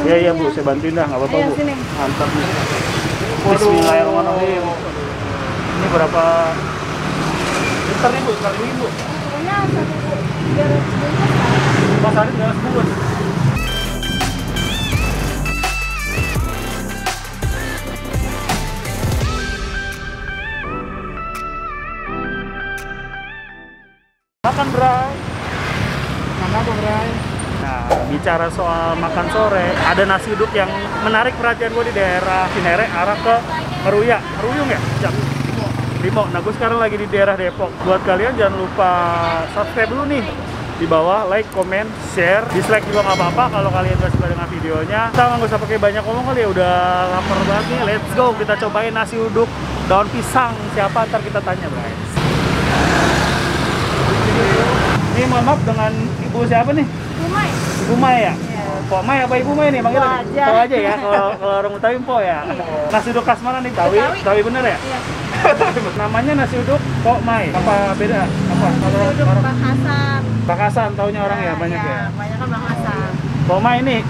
Iya iya Bu, saya bantuin dah, nggak apa-apa Bu. Sini. Mantap nih. Bismillahirrahmanirrahim. Ini berapa liter nih Bu? Sekali ini Bu? Pokoknya 1.300 bungkus. Mas Arif 300 bungkus. Makan Bray. Makan apa Bray? Nah, bicara soal makan sore, ada nasi uduk yang menarik perhatian gue di daerah Cinere, arah ke Meruya. Meruyung ya? Jam Limo. Nah, gue sekarang lagi di daerah Depok. Buat kalian jangan lupa subscribe dulu nih. Di bawah, like, comment, share, dislike juga nggak apa-apa kalau kalian gak suka dengan videonya. Kita nggak usah pakai banyak ngomong kali ya, udah lapar banget nih. Let's go, kita cobain nasi uduk daun pisang. Siapa ntar kita tanya, Bray. Ini mohon maaf dengan ibu siapa nih? Ibu Mai. Ibu Mai ya? Iya. Pok Mai apa Ibu Mai nih? Manggilnya? Po aja. Po aja ya, kalau orang Betawi Po ya? Nasi uduk khas mana nih? Betawi? Betawi bener ya? Iya. Namanya nasi uduk Pok Mai. Apa beda? Apa? Kalau Nasi uduk orang Bang Hasan. Bakasan taunya orang ya banyak ya? Banyak kan Bang Hasan. Pok Mai ini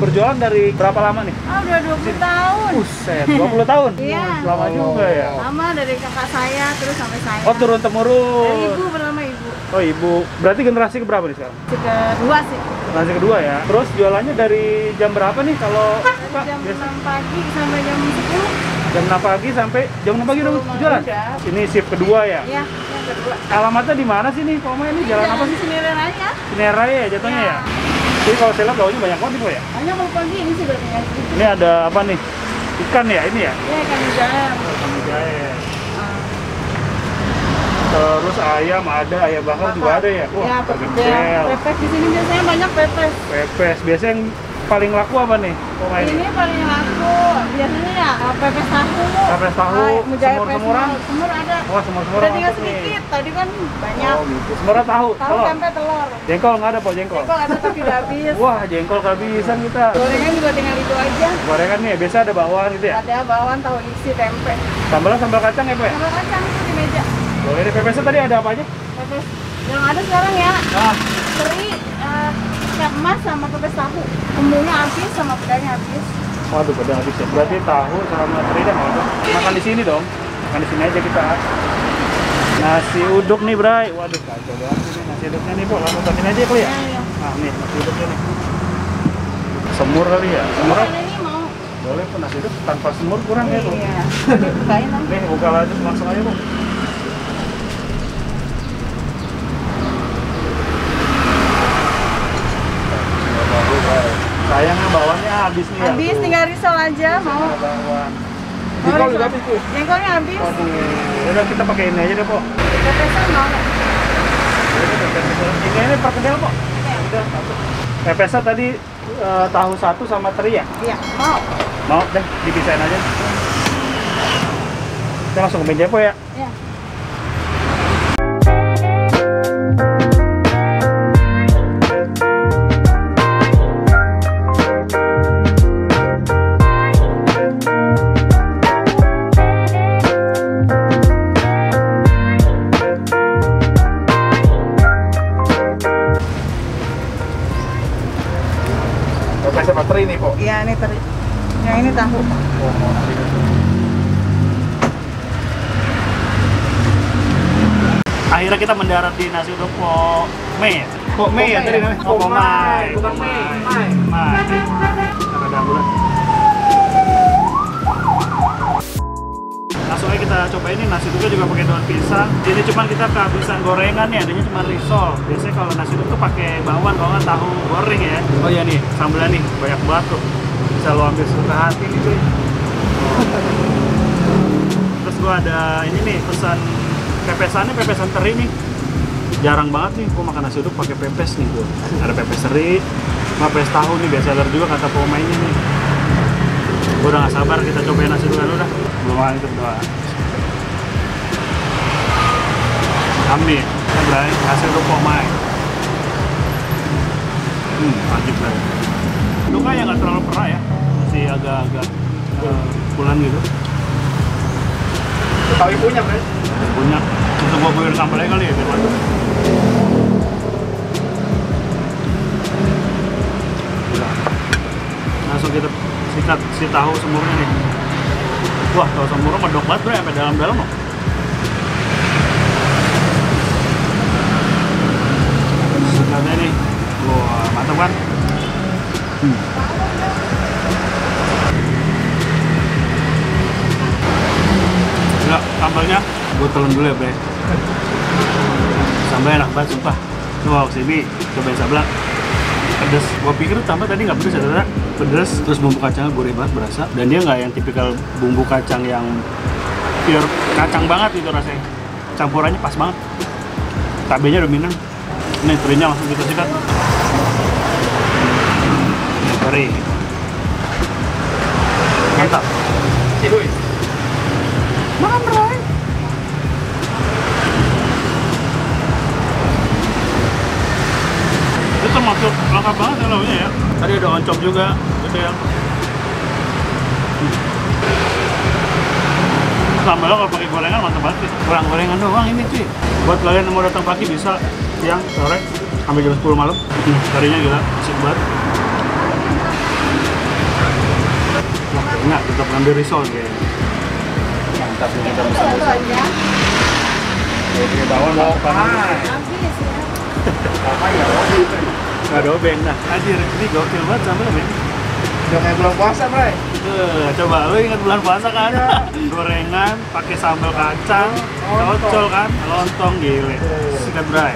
berjualan dari berapa lama nih? Oh, udah 20 tahun. Buset, 20 tahun? Iya. Lama juga ya? Lama dari kakak saya terus sampai saya. Oh, turun-temurun? Dari ibu bernama ibu. Oh, ibu. Berarti generasi keberapa nih sekarang? Kedua sih. Generasi kedua ya? Terus jualannya dari jam berapa nih kalau Dari jam 6 pagi sampai jam 10. Jam 6 pagi sampai jam 6 pagi udah jualan? Udah. Ini shift kedua ya? Iya, yang kedua. Alamatnya di mana sih nih, Pak Oma? Ini jalan apa sih? Cinere Raya. Cinere Raya ya jatuhnya ya? Jadi kalau saya lihat baunya banyak banget nih, Pak ya? Banyak kalau pagi ini sih berarti. Ini ada apa nih? Ikan ya ini ya? Iya, ikan mujair. Ikan mujair. Terus ayam ada, ayam bakar juga ada ya? Wah, Iya, pergedel. pepes di sini biasanya banyak pepes. Pepes. Biasanya yang paling laku apa nih, Pak Oma ini? Ini paling laku. Biasanya ya pepes tahu. Pepes tahu, mujair semur-semuran? Semur ada. Wah, semur-semuran Udah tinggal mantap nih. sedikit. Tadi kan banyak. Oh gitu. Semurnya tahu, Tahu telur? tempe telur. Jengkol nggak ada, Pak? Jengkol? Jengkol ada tapi udah habis. Wah, jengkol kehabisan kita. Gorengan juga tinggal itu aja. Gorengan nih, biasa ada bawang gitu ya? Ada bawang, tahu isi, tempe. Sambalnya sambal kacang ya, Pak ya? Sambal kacang itu di meja. Boleh deh, pepesnya tadi ada apa aja? Pepes yang ada sekarang ya. Nah, Teri, ikan emas sama pepes tahu. Bumbunya habis sama pedanya habis. waduh, pada habis ya. Berarti tahu sama teri dah mau makan di sini dong. Makan di sini aja kita. Nasi uduk nih, Bray. Waduh, kacau banget ini nasi uduknya nih, Bu. Langsung takin aja kali ya? Iya. Nah, nih nasi uduknya nih. Semur kali ya? Semur Ada ini mau. boleh tuh nasi uduk tanpa semur kurang ya tuh. Iya. Bukain lah. Nih, buka langsung aja, Bu. Sayangnya bawahnya habis nih ya. Habis tinggal risol aja mau. Bawang. Mau Jengkol risol. juga habis tuh. Jengkolnya habis. Waduh, udah kita pakai ini aja deh, Po. Pepesan mau nggak? Ini perkedel, Po. Udah satu. Pepesnya tadi tahu satu sama teri ya? Iya, mau. Mau deh, dipisahin aja. Kita langsung ke meja, Po ya. Iya. Pepes sama teri nih, Po. Iya, ini teri. Yang ini tahu. Akhirnya kita mendarat di nasi uduk Po Mei. Po Mei ya tadi namanya? Oh, Po Mai. Bukan Mei. Mai. Ada ambulan. Langsung aja kita cobain ini nasi uduknya juga pakai daun pisang. Ini cuma kita kehabisan gorengan ya, adanya cuma risol. Biasanya kalau nasi uduk tuh pakai bawang, kalau nggak tahu goreng ya. Oh iya nih, sambalnya nih banyak banget tuh. Bisa lo ambil suka hati nih cuy. Terus gua ada ini nih pesan pepesannya, pepesan teri nih. Jarang banget nih gua makan nasi uduk pakai pepes nih gua. Ada pepes teri, sama pepes tahu nih biasa juga kata pemainnya nih. Gue udah gak sabar kita cobain nasi uduk dulu dah. Belum makan itu doa. Kami, kita berani nasi uduk Po Mai. Wajib lah. Uduknya yang gak terlalu perah ya, masih agak-agak bulan gitu. Betawi punya, Bro. Punya. Untuk gua buyur sambalnya kali ya, biar mantap. langsung kita sikat si tahu semurnya nih. Wah, tahu semurnya medok banget bro, sampai dalam-dalam loh. Sikatnya nih, wah mantap kan? Ya, sambalnya gue telan dulu ya bre. Sambalnya enak banget sumpah. Wow, sini cobain sambal. Pedes, gua pikir tambah tadi nggak pedes ya, ternyata pedes. Terus bumbu kacangnya gurih banget berasa, dan dia nggak yang tipikal bumbu kacang yang pure kacang banget gitu rasanya. Campurannya pas banget. Cabenya dominan. Ini terinya langsung kita sikat. Ini teri. Mantap. Cihuy. Makan bro. Itu termasuk lengkap banget ya lauknya ya. Tadi ada oncom juga, gede ya. Sambalnya kalau pakai gorengan mantap banget sih. Kurang gorengan doang ini cuy. Buat kalian yang mau datang pagi bisa siang, sore, sampai jam 10 malam. Karinya gila, asik banget. Enggak, tetap ngambil risol kayaknya. Mantap nih kita bisa risol. Oke, bawang mau Habis ya. Apa ya? nggak dobeng dah. Anjir, ini gokil banget sambalnya men. Udah kayak bulan puasa, Bray. Coba lu ingat bulan puasa kan? Gorengan, pakai sambal kacang, cocol kan, lontong gile. Sikat bray.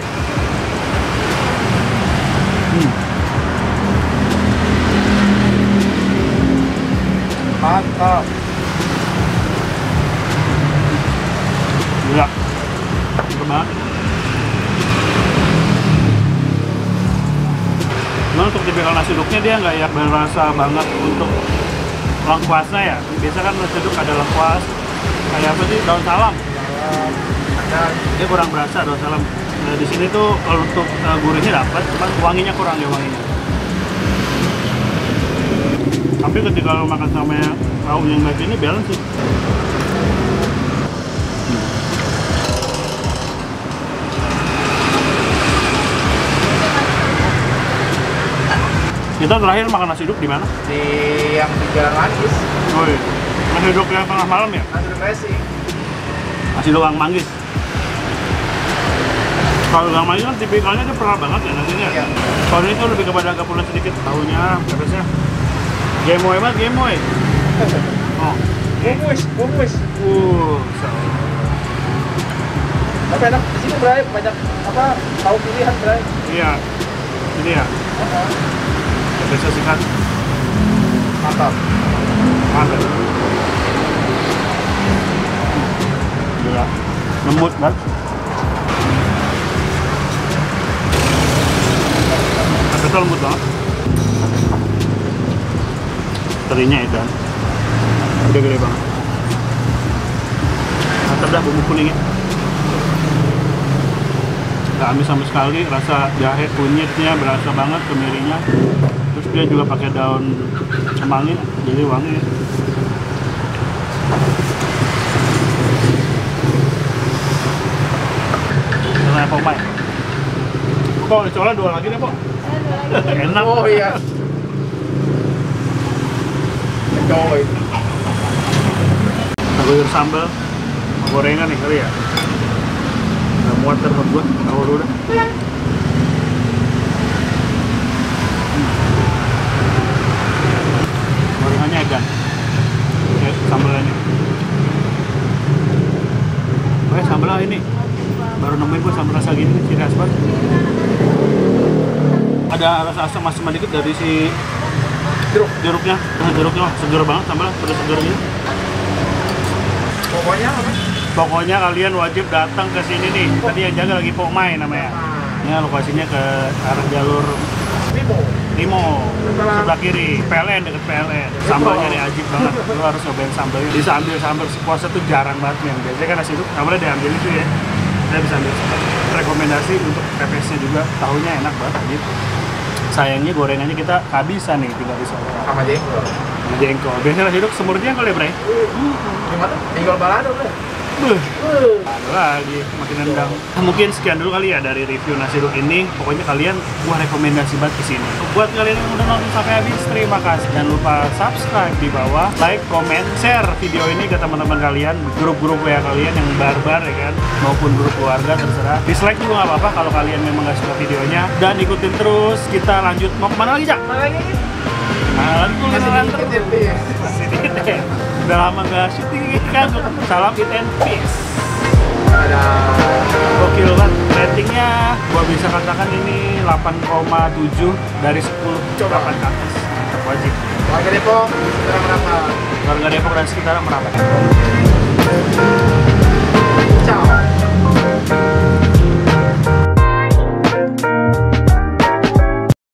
Mantap. Gila. Mantap banget. Nah, untuk tipikal nasi uduknya dia nggak ya berasa banget untuk lengkuasnya ya. Biasa kan nasi uduk ada lengkuas, kayak apa sih, daun salam. Dia kurang berasa daun salam. Nah, di sini tuh kalau untuk gurihnya dapat, cuman wanginya kurang ya wanginya. Tapi ketika lo makan sama tahu yang baik ini balance sih. Kita terakhir makan nasi uduk di mana? Di yang di Jalan Manggis. Oh iya. Nasi uduk yang tengah malam ya? Nasi uduk racing. Nasi uduk Kang Manggis. Kalau Kang Manggis kan tipikalnya dia perah banget ya nasinya. Iya. Kalau ini tuh lebih kepada agak pulen sedikit. Tahunya, pepesnya. Gemoy banget, gemoy. Oh. Bungkus. Salah. Tapi enak di sini, Bray. Banyak apa? Tahu pilihan, Bray. Iya. Ini ya. Pepesnya sikat. Mantap. Mantap. Gila. Lembut banget. Pepesnya lembut banget. Terinya itu kan. Gede-gede banget. Mantap dah bumbu kuningnya. Gak amis sama sekali, rasa jahe kunyitnya berasa banget, kemirinya. Terus dia juga pakai daun kemangi, jadi wangi. Karena pomai. Kok dicoba dua lagi nih, Pok? Enak. Oh iya. Coy. Guyur sambal, gorengan nih kali ya. Nggak muat terbuat gua, tahu dulu dah. Gorengannya edan. Oke, sambalnya. Oke, sambalnya ini. Baru nemuin gua sambal rasa gini, ciri khas banget. Ada rasa asam dikit dari si jeruknya. Nah, jeruknya segar banget, sambalnya pedas segar gitu. Pokoknya kalian wajib datang ke sini nih. Tadi yang jaga lagi Pokmai namanya. Ini lokasinya ke arah jalur Limo, sebelah kiri, PLN, deket PLN. Sambalnya nih ajib banget. Lu harus nyobain sambalnya. Bisa ambil sambal sepuasnya tuh jarang banget nih. Biasanya kan nasi uduk, nggak boleh diambil itu ya. Saya bisa ambil sambal. Rekomendasi untuk pepesnya juga, tahunya enak banget ajib. Sayangnya gorengannya kita kehabisan nih, tinggal di Solo. Sama jengkol. Jengkol. Biasanya nasi uduk semur jengkol ya, Bre? Gimana? Tinggal balado, Bray. Ada lagi, makin nendang. Mungkin sekian dulu kali ya dari review nasi uduk ini. Pokoknya kalian, gua rekomendasi banget kesini. Buat kalian yang udah nonton sampai habis, terima kasih. Jangan lupa subscribe di bawah, like, comment, share video ini ke teman-teman kalian, grup-grup WA kalian yang barbar ya kan, maupun grup keluarga terserah. Dislike juga nggak apa-apa kalau kalian memang nggak suka videonya. Dan ikutin terus. Kita lanjut, mau kemana lagi, Jak? Nah, lagi kulineran terus. Masih di ITN. Udah lama nggak syuting kan. Salam ITN Peace. Gokil banget. Ratingnya gua bisa katakan ini 8,7 dari 10. Coba 8 ke atas. Mantap, wajib. Warga Depok, sekarang berapa? Warga Depok dan sekitar merapat.